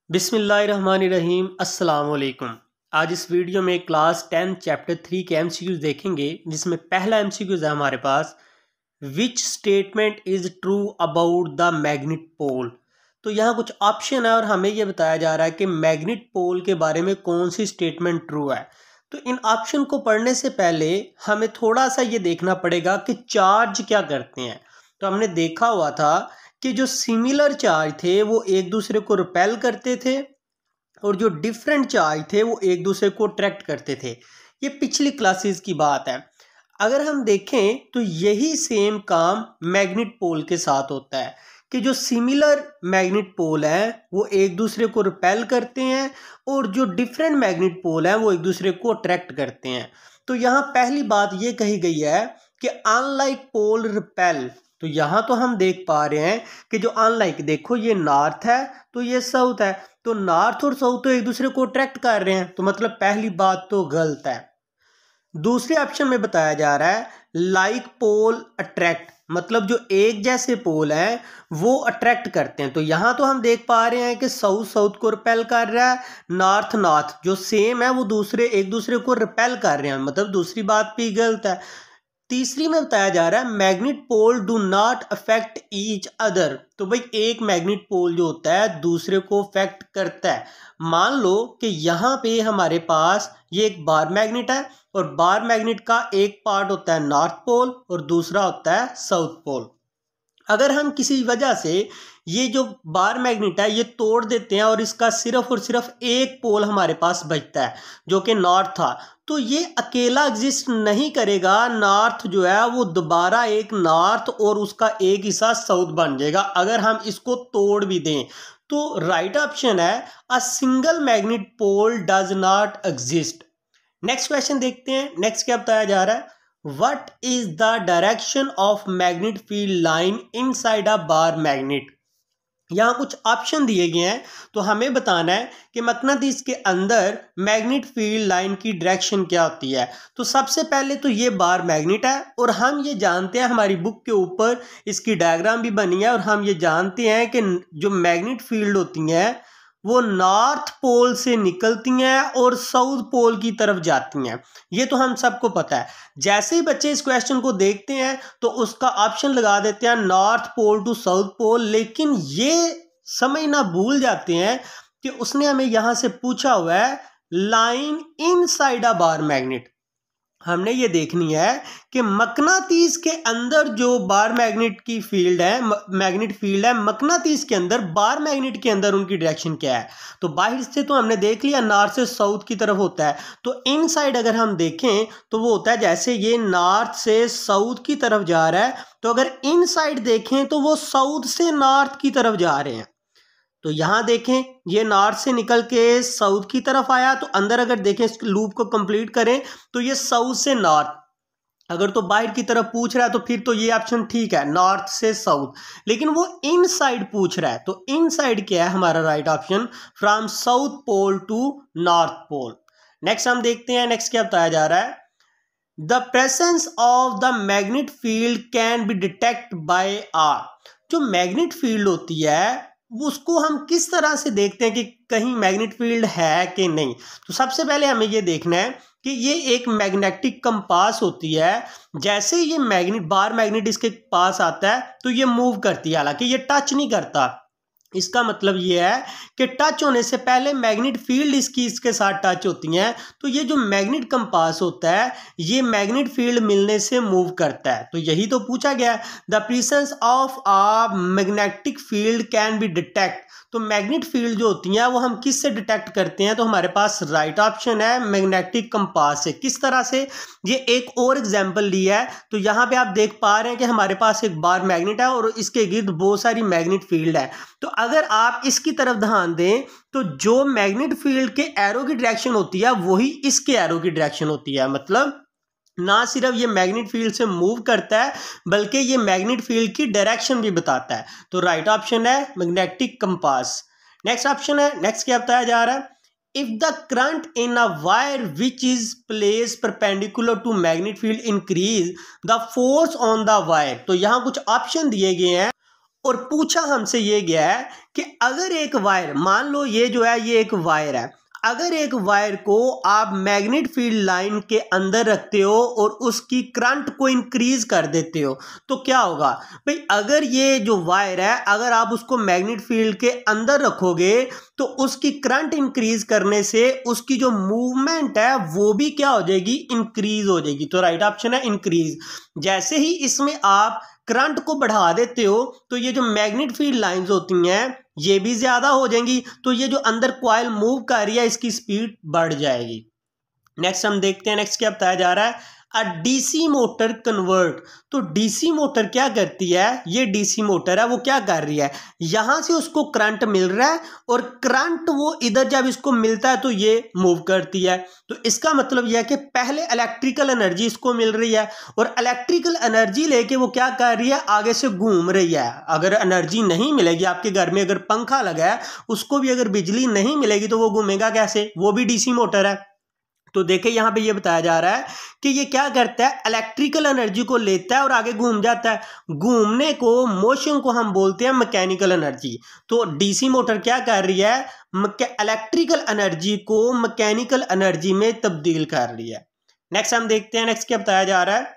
बिस्मिल्लाहिर्रहमानिर्रहीम अस्सलाम वालेकुम। आज इस वीडियो में क्लास 10 चैप्टर 3 के एमसीक्यूज देखेंगे, जिसमें पहला एमसीक्यूज है हमारे पास, which statement is true about the magnet pole. तो यहाँ कुछ ऑप्शन है और हमें ये बताया जा रहा है कि मैग्नेट पोल के बारे में कौन सी स्टेटमेंट ट्रू है। तो इन ऑप्शन को पढ़ने से पहले हमें थोड़ा सा ये देखना पड़ेगा कि चार्ज क्या करते हैं। तो हमने देखा हुआ था कि जो सिमिलर चार्ज थे वो एक दूसरे को रिपेल करते थे और जो डिफरेंट चार्ज थे वो एक दूसरे को अट्रैक्ट करते थे। ये पिछली क्लासेस की बात है। अगर हम देखें तो यही सेम काम मैग्नेट पोल के साथ होता है कि जो सिमिलर मैग्नेट पोल हैं वो एक दूसरे को रिपेल करते हैं और जो डिफरेंट मैग्नेट पोल हैं वो एक दूसरे को अट्रैक्ट करते हैं। तो यहाँ पहली बात ये कही गई है कि अनलाइक पोल रिपेल। तो यहाँ तो हम देख पा रहे हैं कि जो अनलाइक, देखो ये नॉर्थ है तो ये साउथ है, तो नॉर्थ और साउथ तो एक दूसरे को अट्रैक्ट कर रहे हैं, तो मतलब पहली बात तो गलत है। दूसरे ऑप्शन में बताया जा रहा है लाइक पोल अट्रैक्ट, मतलब जो एक जैसे पोल हैं वो अट्रैक्ट करते हैं। तो यहाँ तो हम देख पा रहे हैं कि साउथ साउथ को रिपेल कर रहा है, नॉर्थ नॉर्थ जो सेम है वो दूसरे एक दूसरे को रिपेल कर रहे हैं, मतलब दूसरी बात भी गलत है। तीसरी में बताया जा रहा है magnet pole do not affect each other. तो भाई एक मैग्नेट पोल जो होता है दूसरे को अफेक्ट करता है। मान लो कि यहाँ पे हमारे पास ये एक बार मैग्नेट है और बार मैग्नेट का एक पार्ट होता है नॉर्थ पोल और दूसरा होता है साउथ पोल। अगर हम किसी वजह से ये जो बार मैग्नेट है ये तोड़ देते हैं और इसका सिर्फ और सिर्फ एक पोल हमारे पास बचता है जो कि नॉर्थ था, तो ये अकेला एग्जिस्ट नहीं करेगा। नॉर्थ जो है वो दोबारा एक नॉर्थ और उसका एक हिस्सा साउथ बन जाएगा अगर हम इसको तोड़ भी दें। तो राइट ऑप्शन है a single magnet pole does not exist. Next question देखते हैं। नेक्स्ट क्या बताया जा रहा है, What is the direction of magnet field line inside a bar magnet? यहाँ कुछ ऑप्शन दिए गए हैं तो हमें बताना है कि मकनातीस के अंदर मैग्नेट फील्ड लाइन की डायरेक्शन क्या होती है। तो सबसे पहले तो ये बार मैग्नेट है और हम ये जानते हैं, हमारी बुक के ऊपर इसकी डायग्राम भी बनी है और हम ये जानते हैं कि जो मैग्नेट फील्ड होती हैं वो नॉर्थ पोल से निकलती हैं और साउथ पोल की तरफ जाती हैं। ये तो हम सबको पता है। जैसे ही बच्चे इस क्वेश्चन को देखते हैं तो उसका ऑप्शन लगा देते हैं north pole to south pole, लेकिन ये समझना भूल जाते हैं कि उसने हमें यहाँ से पूछा हुआ है line inside a bar magnet. हमने ये देखनी है कि मकनातीस के अंदर जो बार मैग्नेट की फील्ड है, मैग्नेट फील्ड है, मकनातीस के अंदर बार मैग्नेट के अंदर उनकी डायरेक्शन क्या है। तो बाहर से तो हमने देख लिया नॉर्थ से साउथ की तरफ होता है, तो इनसाइड अगर हम देखें तो वो होता है जैसे ये नॉर्थ से साउथ की तरफ जा रहा है, तो अगर इनसाइड देखें तो वो साउथ से नॉर्थ की तरफ जा रहे हैं। तो यहाँ देखें ये नॉर्थ से निकल के साउथ की तरफ आया, तो अंदर अगर देखें इस लूप को कंप्लीट करें तो ये साउथ से नॉर्थ, अगर तो बाहर की तरफ पूछ रहा है तो फिर तो ये ऑप्शन ठीक है नॉर्थ से साउथ, लेकिन वो इनसाइड पूछ रहा है तो इनसाइड क्या है हमारा right option, from south pole to north pole. Next हम देखते हैं। नेक्स्ट क्या बताया जा रहा है, the presence of the magnet field can be detect by R. जो मैग्नेट फील्ड होती है उसको हम किस तरह से देखते हैं कि कहीं मैग्नेट फील्ड है कि नहीं। तो सबसे पहले हमें ये देखना है कि ये एक मैग्नेटिक कंपास होती है। जैसे ये मैग्नेट बार मैग्नेट इसके पास आता है तो ये मूव करती है, हालांकि ये टच नहीं करता। इसका मतलब ये है कि टच होने से पहले मैग्नेट फील्ड इसके साथ टच होती हैं। तो ये जो मैग्नेट कंपास होता है ये मैग्नेट फील्ड मिलने से मूव करता है। तो यही तो पूछा गया, the presence of a magnetic field can be detect. तो मैग्नेट फील्ड जो होती हैं वो हम किस से डिटेक्ट करते हैं, तो हमारे पास राइट ऑप्शन है मैग्नेटिक कंपास से। किस तरह से, ये एक और एग्जांपल लिया है। तो यहाँ पे आप देख पा रहे हैं कि हमारे पास एक बार मैग्नेट है और इसके गिर्द बहुत सारी मैग्नेट फील्ड है। तो अगर आप इसकी तरफ ध्यान दें तो जो मैग्नेट फील्ड के एरो की डायरेक्शन होती है वही इसके एरो की डायरेक्शन होती है। मतलब ना सिर्फ ये मैग्नेट फील्ड से मूव करता है बल्कि ये मैग्नेट फील्ड की डायरेक्शन भी बताता है। तो राइट ऑप्शन है मैग्नेटिक कंपास। नेक्स्ट ऑप्शन है, नेक्स्ट क्या बताया जा रहा है, if the current in a wire which is place perpendicular to magnet field increase the force on the wire. तो यहाँ कुछ ऑप्शन दिए गए हैं और पूछा हमसे ये गया है कि अगर एक वायर, मान लो ये जो है ये एक वायर है, अगर एक वायर को आप मैग्नेट फील्ड लाइन के अंदर रखते हो और उसकी करंट को इंक्रीज कर देते हो तो क्या होगा भाई। अगर ये जो वायर है अगर आप उसको मैग्नेट फील्ड के अंदर रखोगे तो उसकी करंट इंक्रीज करने से उसकी जो मूवमेंट है वो भी क्या हो जाएगी, इंक्रीज हो जाएगी। तो राइट ऑप्शन है इंक्रीज। जैसे ही इसमें आप करंट को बढ़ा देते हो तो ये जो मैग्नेट फील्ड लाइंस होती हैं ये भी ज्यादा हो जाएंगी, तो ये जो अंदर कॉइल मूव कर रही है इसकी स्पीड बढ़ जाएगी। नेक्स्ट हम देखते हैं, नेक्स्ट क्या बताया जा रहा है, अ डीसी मोटर कन्वर्ट। तो डीसी मोटर क्या करती है, ये डीसी मोटर है वो क्या कर रही है, यहां से उसको करंट मिल रहा है और करंट वो इधर जब इसको मिलता है तो ये मूव करती है। तो इसका मतलब यह है कि पहले इलेक्ट्रिकल एनर्जी इसको मिल रही है और इलेक्ट्रिकल एनर्जी लेके वो क्या कर रही है, आगे से घूम रही है। अगर एनर्जी नहीं मिलेगी, आपके घर में अगर पंखा लगा है उसको भी अगर बिजली नहीं मिलेगी तो वो घूमेगा कैसे, वो भी डीसी मोटर है। तो देखिए यहां पे ये बताया जा रहा है कि ये क्या करता है, इलेक्ट्रिकल एनर्जी को लेता है और आगे घूम जाता है। घूमने को, मोशन को हम बोलते हैं मैकेनिकल एनर्जी। तो डीसी मोटर क्या कर रही है, इलेक्ट्रिकल एनर्जी को मैकेनिकल एनर्जी में तब्दील कर रही है। नेक्स्ट हम देखते हैं, नेक्स्ट क्या बताया जा रहा है,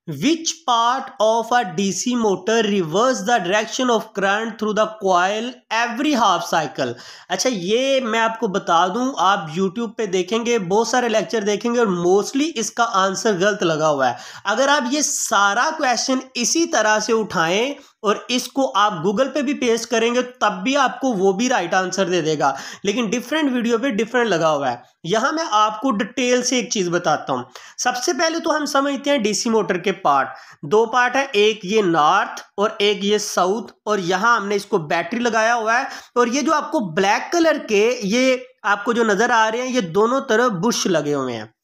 Which part of a DC motor reverse the direction of current through the coil every half cycle? अच्छा ये मैं आपको बता दूं, आप YouTube पे देखेंगे बहुत सारे लेक्चर देखेंगे और मोस्टली इसका आंसर गलत लगा हुआ है। अगर आप ये सारा क्वेश्चन इसी तरह से उठाएं और इसको आप गूगल पे भी पेस्ट करेंगे तब भी आपको वो भी राइट आंसर दे देगा, लेकिन डिफरेंट वीडियो पे डिफरेंट लगा हुआ है। यहां मैं आपको डिटेल से एक चीज बताता हूं। सबसे पहले तो हम समझते हैं डीसी मोटर के पार्ट, दो पार्ट है, एक ये नॉर्थ और एक ये साउथ, और यहां हमने इसको बैटरी लगाया हुआ है। और ये जो आपको ब्लैक कलर के ये आपको जो नजर आ रहे हैं ये दोनों तरफ बुश लगे हुए हैं।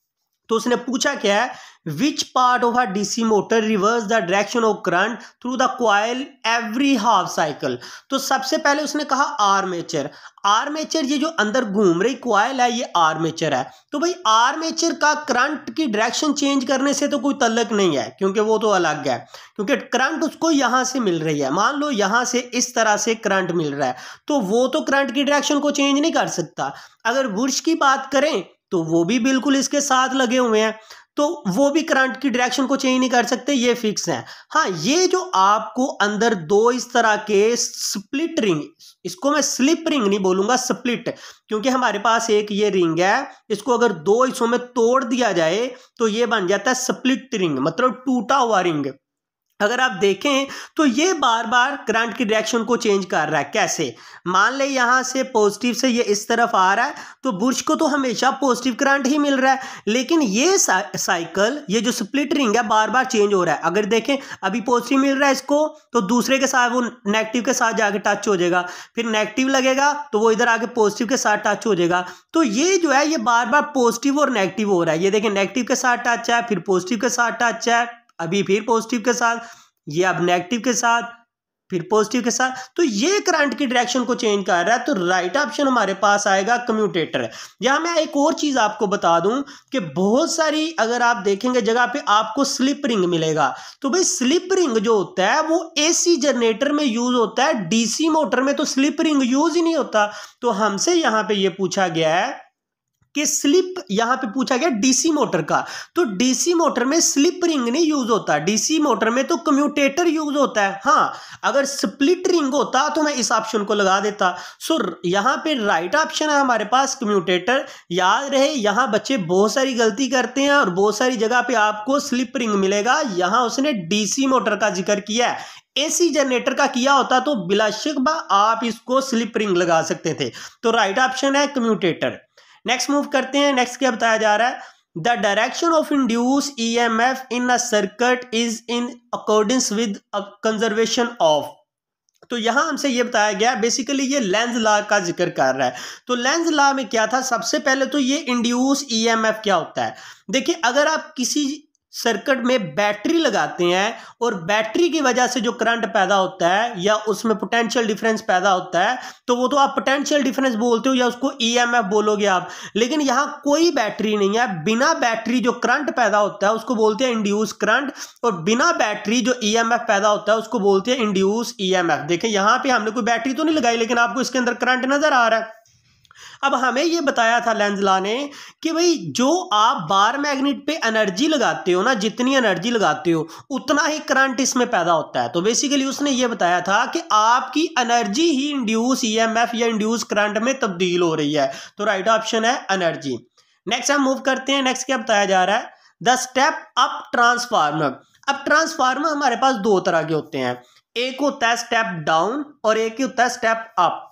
तो उसने पूछा क्या है, which part of a DC motor reverse the direction of current through the coil every half cycle. तो सबसे पहले उसने कहा आर्मेचर। आर्मेचर ये जो अंदर घूम रही कॉइल है ये आर्मेचर है। तो भाई आर्मेचर का करंट की डायरेक्शन चेंज करने से तो कोई तल्लक नहीं है, क्योंकि वो तो अलग है, क्योंकि करंट उसको यहां से मिल रही है। मान लो यहां से इस तरह से करंट मिल रहा है तो वो तो करंट की डायरेक्शन को चेंज नहीं कर सकता। अगर बुश की बात करें तो वो भी बिल्कुल इसके साथ लगे हुए हैं, तो वो भी करंट की डायरेक्शन को चेंज नहीं कर सकते, ये फिक्स है। हाँ, ये जो आपको अंदर दो इस तरह के स्प्लिट रिंग, इसको मैं स्लिप रिंग नहीं बोलूंगा, स्प्लिट, क्योंकि हमारे पास एक ये रिंग है, इसको अगर दो हिस्सों में तोड़ दिया जाए तो ये बन जाता है स्प्लिट रिंग, मतलब टूटा हुआ रिंग। अगर आप देखें तो ये बार बार करंट की डायरेक्शन को चेंज कर रहा है। कैसे, मान ले यहां से पॉजिटिव से ये इस तरफ आ रहा है तो बुश को तो हमेशा पॉजिटिव करंट ही मिल रहा है, लेकिन ये साइकिल, ये जो स्प्लिट रिंग है बार बार चेंज हो रहा है। अगर देखें अभी पॉजिटिव मिल रहा है इसको तो दूसरे के साथ वो नेगेटिव के साथ जाके टच हो जाएगा, फिर नेगेटिव लगेगा तो वो इधर आके पॉजिटिव के साथ टच हो जाएगा। तो ये जो है ये बार बार पॉजिटिव और नेगेटिव हो रहा है। ये देखें नेगेटिव के साथ टच है, फिर पॉजिटिव के साथ टच है, अभी फिर पॉजिटिव के साथ, ये अब नेगेटिव के साथ, फिर पॉजिटिव के साथ। तो ये करंट की डायरेक्शन को चेंज कर रहा है। तो राइट ऑप्शन हमारे पास आएगा कम्यूटेटर। यहां मैं एक और चीज आपको बता दूं कि बहुत सारी अगर आप देखेंगे जगह पे आपको स्लिप रिंग मिलेगा। तो भाई स्लिप रिंग जो होता है वो एसी जनरेटर में यूज होता है, डीसी मोटर में तो स्लिप रिंग यूज ही नहीं होता। तो हमसे यहां पे ये पूछा गया है कि स्लिप, यहां पे पूछा गया डीसी मोटर का, तो डीसी मोटर में स्लिप रिंग नहीं यूज होता, डीसी मोटर में तो कम्यूटेटर यूज होता है। हाँ, अगर स्प्लिट रिंग होता तो मैं इस ऑप्शन को लगा देता। सो यहां पे राइट ऑप्शन है हमारे पास कम्यूटेटर। याद रहे यहां बच्चे बहुत सारी गलती करते हैं और बहुत सारी जगह पे आपको स्लिप रिंग मिलेगा। यहां उसने डीसी मोटर का जिक्र किया है, एसी जनरेटर का किया होता तो बिलाशुबा आप इसको स्लिप रिंग लगा सकते थे। तो राइट ऑप्शन है कम्यूटेटर। नेक्स्ट मूव करते हैं, नेक्स्ट क्या बताया जा रहा है, the direction of induced EMF in a circuit is in accordance with conservation of. तो यहां हमसे ये बताया गया, बेसिकली ये लेंज लॉ का जिक्र कर रहा है। तो लेंज लॉ में क्या था, सबसे पहले तो ये इंड्यूस ईएमएफ क्या होता है। देखिए अगर आप किसी सर्किट में बैटरी लगाते हैं और बैटरी की वजह से जो करंट पैदा होता है या उसमें पोटेंशियल डिफरेंस पैदा होता है, तो वो तो आप पोटेंशियल डिफरेंस बोलते हो या उसको ईएमएफ बोलोगे आप। लेकिन यहाँ कोई बैटरी नहीं है, बिना बैटरी जो करंट पैदा होता है उसको बोलते हैं इंड्यूस करंट, और बिना बैटरी जो ईएमएफ पैदा होता है उसको बोलते हैं इंड्यूस ईएमएफ। देखें यहाँ पे हमने कोई बैटरी तो नहीं लगाई, लेकिन आपको इसके अंदर करंट नजर आ रहा है। अब हमें ये बताया था लेंजला ने कि भाई जो आप बार मैग्नेट पे एनर्जी लगाते हो ना, जितनी एनर्जी लगाते हो उतना ही करंट इसमें पैदा होता है। तो बेसिकली उसने ये बताया था कि आपकी एनर्जी ही इंड्यूस ईएमएफ या इंड्यूस करंट में तब्दील हो रही है। तो राइट ऑप्शन है एनर्जी। नेक्स्ट हम मूव करते हैं। नेक्स्ट क्या बताया जा रहा है, द स्टेप अप ट्रांसफार्मर। अब ट्रांसफार्मर हमारे पास दो तरह के होते हैं, एक होता है स्टेप डाउन और एक होता है स्टेप अप।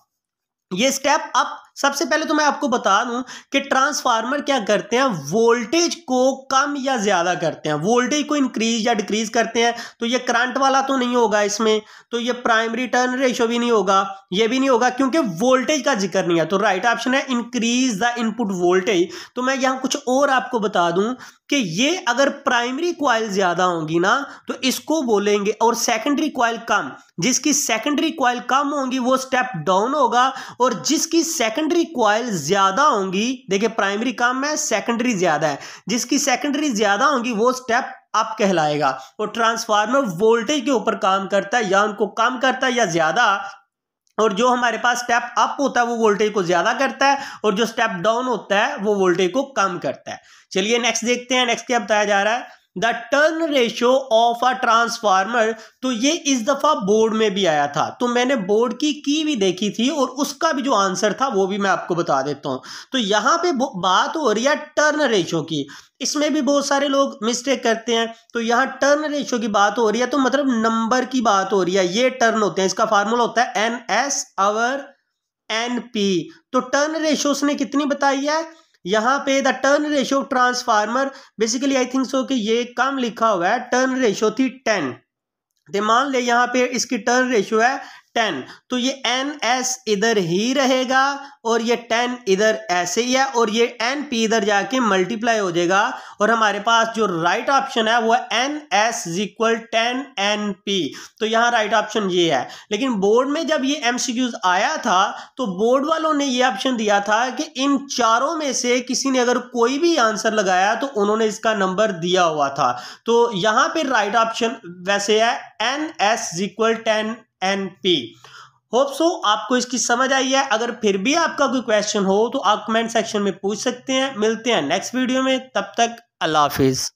ये स्टेप अप, सबसे पहले तो मैं आपको बता दूं कि ट्रांसफार्मर क्या करते हैं, वोल्टेज को कम या ज्यादा करते हैं, वोल्टेज को इंक्रीज या डिक्रीज करते हैं। तो ये करंट वाला तो नहीं होगा इसमें, तो ये प्राइमरी टर्न रेशियो भी नहीं होगा, ये भी नहीं होगा, क्योंकि वोल्टेज का जिक्र नहीं है। तो राइट ऑप्शन है इंक्रीज द इनपुट वोल्टेज। तो मैं यहां कुछ और आपको बता दूं कि ये अगर प्राइमरी कॉइल ज्यादा होंगी ना तो इसको बोलेंगे, और सेकेंडरी कॉइल कम, जिसकी सेकेंडरी कॉइल कम होंगी वो स्टेप डाउन होगा, और जिसकी सेकेंडरी कॉइल ज्यादा होंगी, देखिए प्राइमरी कम है सेकेंडरी ज्यादा है, जिसकी सेकेंडरी ज्यादा होंगी वो स्टेप अप कहलाएगा। और ट्रांसफार्मर वोल्टेज के ऊपर काम करता है, या उनको कम करता है या ज्यादा, और जो हमारे पास स्टेप अप होता है वो वोल्टेज को ज्यादा करता है, और जो स्टेप डाउन होता है वो वोल्टेज को कम करता है। चलिए नेक्स्ट देखते हैं। नेक्स्ट क्या बताया जा रहा है, the turn ratio of a transformer. तो ये इस दफा बोर्ड में भी आया था, तो मैंने बोर्ड की भी देखी थी और उसका भी जो आंसर था वो भी मैं आपको बता देता हूं। तो यहां पे बात हो रही है टर्न रेशियो की, इसमें भी बहुत सारे लोग मिस्टेक करते हैं। तो यहाँ टर्न रेशियो की बात हो रही है, तो मतलब नंबर की बात हो रही है, ये टर्न होते हैं, इसका फार्मूला होता है NS आवर NP। तो टर्न रेशियो उसने कितनी बताई है यहाँ पे, the turn ratio transformer, basically I think so कि ये कम लिखा हुआ है, टर्न रेशियो थी 10। तो मान ले यहाँ पे इसकी टर्न रेशियो है 10, तो ये NS इधर ही रहेगा और ये 10 इधर ऐसे ही है, और ये NP इधर जाके मल्टीप्लाई हो जाएगा, और हमारे पास जो राइट ऑप्शन है वो NS इक्वल 10 NP। तो यहाँ राइट ऑप्शन ये है। लेकिन बोर्ड में जब ये MCQs आया था तो बोर्ड वालों ने ये ऑप्शन दिया था कि इन चारों में से किसी ने अगर कोई भी आंसर लगाया तो उन्होंने इसका नंबर दिया हुआ था। तो यहाँ पे राइट ऑप्शन वैसे है NS equal 10 NP। Hope so आपको इसकी समझ आई है। अगर फिर भी आपका कोई क्वेश्चन हो तो आप कमेंट सेक्शन में पूछ सकते हैं। मिलते हैं नेक्स्ट वीडियो में, तब तक अल्लाह हाफिज।